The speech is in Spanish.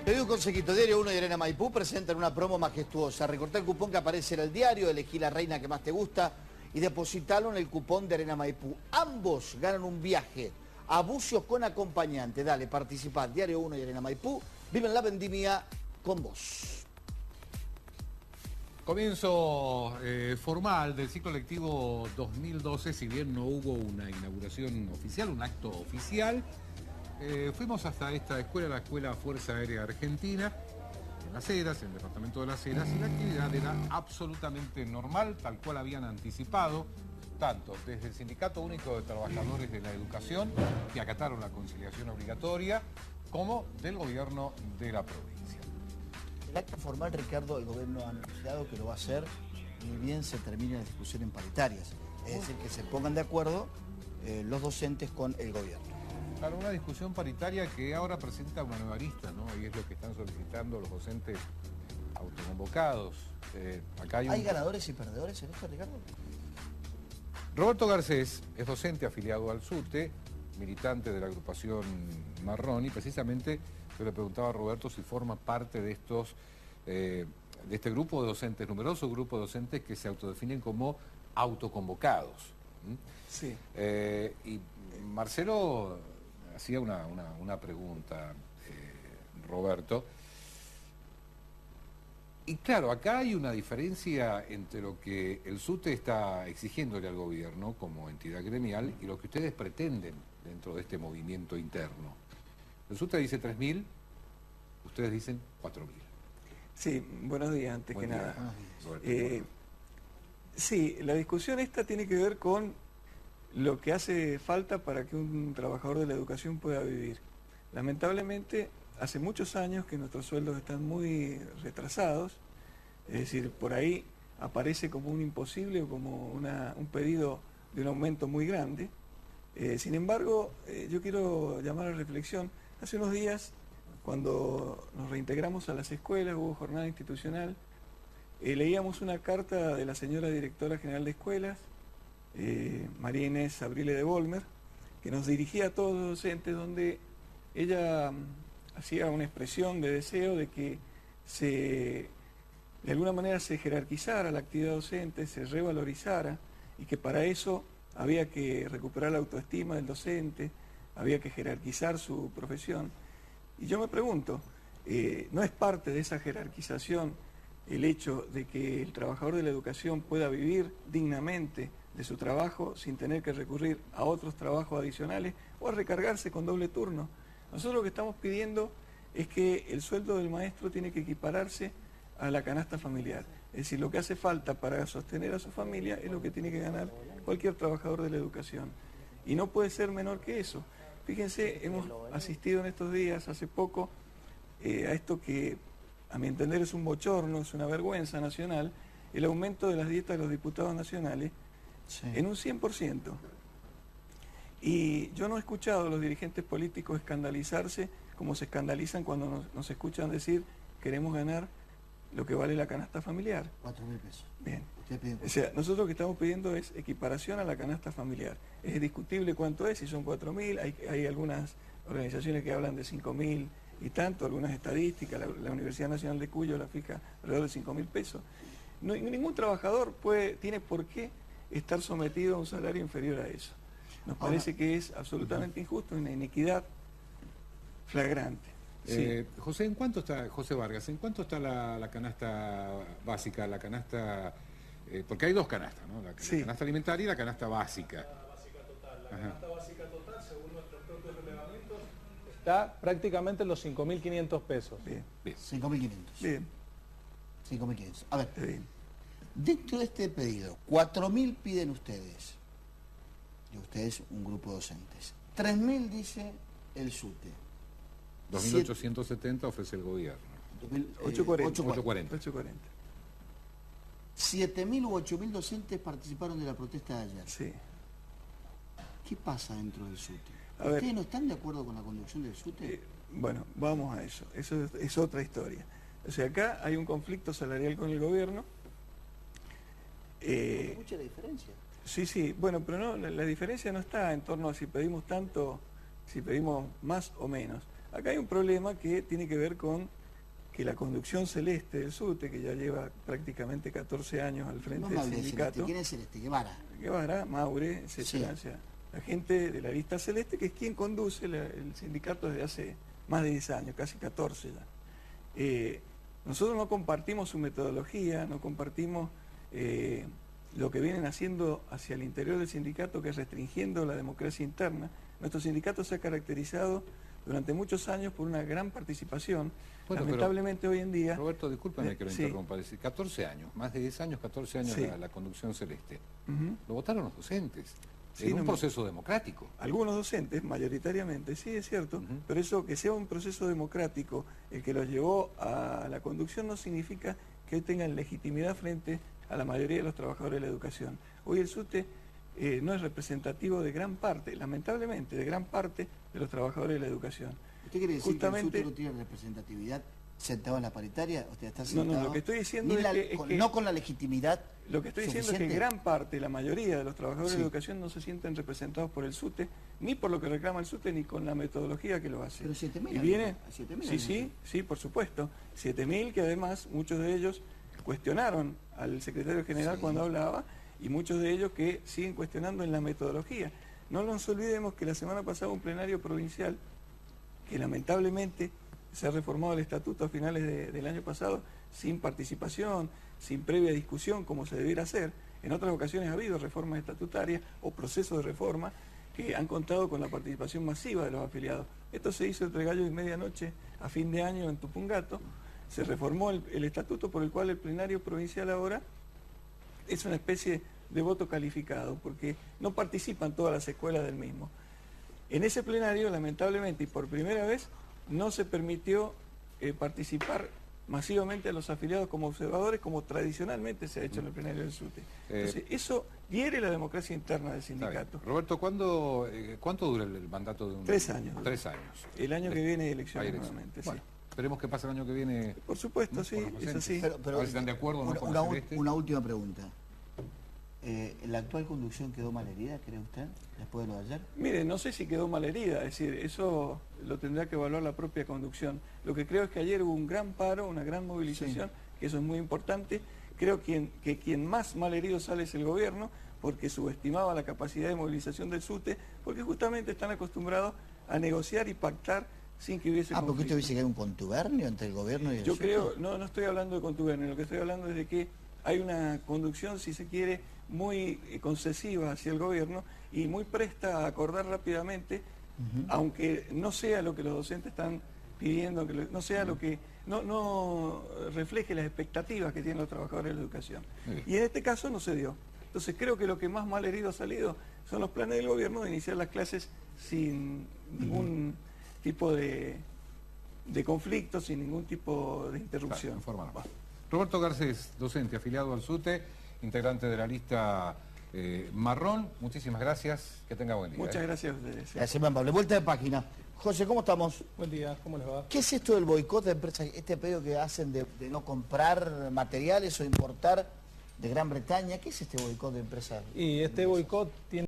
Te doy un consejito. Diario 1 y Arena Maipú presentan una promo majestuosa. Recortá el cupón que aparece en el diario, elegí la reina que más te gusta y depositalo en el cupón de Arena Maipú. Ambos ganan un viaje a Bucios con acompañante. Dale, participá. Diario 1 y Arena Maipú viven la vendimia con vos. Comienzo formal del ciclo lectivo 2012, si bien no hubo una inauguración oficial, un acto oficial. Fuimos hasta esta escuela, la Escuela Fuerza Aérea Argentina, en Las Heras, en el departamento de Las Heras, y la actividad era absolutamente normal, tal cual habían anticipado, tanto desde el Sindicato Único de Trabajadores de la Educación, que acataron la conciliación obligatoria, como del gobierno de la provincia. El acto formal, Ricardo, el gobierno ha anunciado que lo va a hacer ni bien se termine la discusión en paritarias. Es decir, que se pongan de acuerdo los docentes con el gobierno. Claro, una discusión paritaria que ahora presenta una nueva arista, ¿no? Y es lo que están solicitando los docentes autoconvocados. Acá ¿Hay ganadores y perdedores en esto, Ricardo? Roberto Garcés es docente afiliado al SUTE, militante de la agrupación Marrón, y precisamente yo le preguntaba a Roberto si forma parte de estos, de este grupo de docentes, numeroso grupo de docentes que se autodefinen como autoconvocados. Sí. Y Marcelo hacía una pregunta, Roberto. Y claro, acá hay una diferencia entre lo que el SUTE está exigiéndole al gobierno como entidad gremial y lo que ustedes pretenden dentro de este movimiento interno. El SUTE dice 3.000, ustedes dicen 4.000. Sí, buenos días antes Buen que día. nada. Sí, la discusión esta tiene que ver con lo que hace falta para que un trabajador de la educación pueda vivir. Lamentablemente, hace muchos años que nuestros sueldos están muy retrasados, es decir, por ahí aparece como un imposible o como un pedido de un aumento muy grande. Sin embargo, yo quiero llamar a reflexión. Hace unos días, cuando nos reintegramos a las escuelas, hubo jornada institucional, leíamos una carta de la señora directora general de escuelas, María Inés Abrile de Volmer, que nos dirigía a todos los docentes, donde ella hacía una expresión de deseo de que de alguna manera se jerarquizara la actividad docente, se revalorizara, y que para eso había que recuperar la autoestima del docente, había que jerarquizar su profesión. Y yo me pregunto, ¿no es parte de esa jerarquización el hecho de que el trabajador de la educación pueda vivir dignamente de su trabajo sin tener que recurrir a otros trabajos adicionales o a recargarse con doble turno? Nosotros lo que estamos pidiendo es que el sueldo del maestro tiene que equipararse a la canasta familiar. Es decir, lo que hace falta para sostener a su familia es lo que tiene que ganar cualquier trabajador de la educación. Y no puede ser menor que eso. Fíjense, hemos asistido en estos días, hace poco, a esto que a mi entender es un bochorno, es una vergüenza nacional, el aumento de las dietas de los diputados nacionales en un 100%. Y yo no he escuchado a los dirigentes políticos escandalizarse como se escandalizan cuando nos escuchan decir queremos ganar lo que vale la canasta familiar. 4.000 pesos. Bien. O sea, nosotros lo que estamos pidiendo es equiparación a la canasta familiar. Es discutible cuánto es, si son 4.000, hay algunas organizaciones que hablan de 5.000 y tanto, algunas estadísticas, la Universidad Nacional de Cuyo la fija alrededor de 5.000 pesos. No, ningún trabajador tiene por qué estar sometido a un salario inferior a eso. Nos parece que es absolutamente injusto, una inequidad flagrante. Sí. José, ¿en cuánto está, José Vargas, en cuánto está la canasta básica, la canasta, porque hay dos canastas, ¿no? La canasta alimentaria y la canasta básica. La básica total. La canasta básica total, según nuestros propios relevamientos, está prácticamente en los 5.500 pesos. Bien. 5.500. Bien. 5.500. A ver, Bien. dentro de este pedido, 4.000 piden ustedes, y ustedes un grupo de docentes. 3.000 dice el SUTE. 2.870 ofrece el gobierno. 840. 7.000 u 8.000 docentes participaron de la protesta de ayer. Sí. ¿Qué pasa dentro del SUTE? A ver, ¿Ustedes no están de acuerdo con la conducción del SUTE? Bueno, vamos a eso. Eso es otra historia. O sea, acá hay un conflicto salarial con el gobierno. Escuche la diferencia. Sí. Bueno, pero no, la diferencia no está en torno a si pedimos tanto, si pedimos más o menos. Acá hay un problema que tiene que ver con que la conducción celeste del SUTE, que ya lleva prácticamente 14 años al frente No me del hable de sindicato, Celeste. ¿Quién es Celeste? Guevara, Maure, etcétera, Sí. o sea, la gente de la lista celeste, que es quien conduce el sindicato desde hace más de 10 años, casi 14 ya. Nosotros no compartimos su metodología, no compartimos lo que vienen haciendo hacia el interior del sindicato, que es restringiendo la democracia interna. Nuestro sindicato se ha caracterizado durante muchos años por una gran participación. Bueno, lamentablemente hoy en día... Roberto, discúlpame que lo sí. interrumpa. Es decir, 14 años, más de 10 años, 14 años Sí. la conducción celeste. Ujú. Lo votaron los docentes. Sí, en no un me- proceso democrático. Algunos docentes, mayoritariamente, sí es cierto, Ujú. pero eso que sea un proceso democrático el que los llevó a la conducción no significa que hoy tengan legitimidad frente a la mayoría de los trabajadores de la educación. Hoy el SUTE no es representativo de gran parte, lamentablemente, de gran parte de los trabajadores de la educación. ¿Usted quiere decir Justamente- que el SUTE no tiene representatividad sentado en la paritaria? ¿Usted está No, sentado? no, lo que estoy diciendo Ni es la- que- es que- no con la legitimidad Lo que estoy diciendo es que suficiente. gran parte, la mayoría de los trabajadores Sí. de la educación no se sienten representados por el SUTE, ni por lo que reclama el SUTE, ni con la metodología que lo hace. Pero 7.000 Y viene, 7.000 sí, sí, sí, por supuesto. 7.000 que además muchos de ellos cuestionaron al secretario general Sí. cuando hablaba, y muchos de ellos que siguen cuestionando en la metodología. No nos olvidemos que la semana pasada hubo un plenario provincial que lamentablemente se ha reformado el estatuto a finales del año pasado sin participación, sin previa discusión como se debiera hacer. En otras ocasiones ha habido reformas estatutarias o procesos de reforma que han contado con la participación masiva de los afiliados. Esto se hizo entre gallo y medianoche a fin de año en Tupungato. Se reformó el estatuto por el cual el plenario provincial ahora es una especie de voto calificado, porque no participan todas las escuelas del mismo. En ese plenario, lamentablemente, y por primera vez, no se permitió participar masivamente a los afiliados como observadores, como tradicionalmente se ha hecho en el plenario del SUTE. Entonces, eso hiere la democracia interna del Está bien. sindicato. Roberto, ¿cuánto dura el mandato de un... 3 años. 3 años. El año que viene hay elecciones Hay elecciones. nuevamente, Bueno, sí. esperemos que pase el año que viene. Por supuesto, sí, Por los es docentes. así. Pero, A ver si están de acuerdo o no con la celeste. una última pregunta. ¿La actual conducción quedó mal herida, cree usted, después de lo de ayer? Mire, no sé si quedó mal herida, es decir, eso lo tendrá que evaluar la propia conducción. Lo que creo es que ayer hubo un gran paro, una gran movilización, que eso es muy importante. Creo que quien más mal herido sale es el gobierno, porque subestimaba la capacidad de movilización del SUTE, porque justamente están acostumbrados a negociar y pactar sin que hubiese Porque conflicto. usted dice que hay un contubernio entre el gobierno y el Yo SUTE. creo, no estoy hablando de contubernio, lo que estoy hablando es de que hay una conducción, si se quiere, muy concesiva hacia el gobierno y muy presta a acordar rápidamente, aunque no sea lo que los docentes están pidiendo, que no sea lo que no refleje las expectativas que tienen los trabajadores de la educación. Bien. Y en este caso no se dio. Entonces creo que lo que más mal herido ha salido son los planes del gobierno de iniciar las clases sin ningún tipo de conflicto, sin ningún tipo de interrupción. Claro, informal. Roberto Garcés, docente afiliado al SUTE, integrante de la lista marrón. Muchísimas gracias. Que tenga buen día. Muchas gracias a ustedes. Gracias, muy amable. Vuelta de página. José, ¿cómo estamos? Buen día, ¿cómo les va? ¿Qué es esto del boicot de empresas? Este pedido que hacen de no comprar materiales o importar de Gran Bretaña. ¿Qué es este boicot de empresas? Y este boicot tiene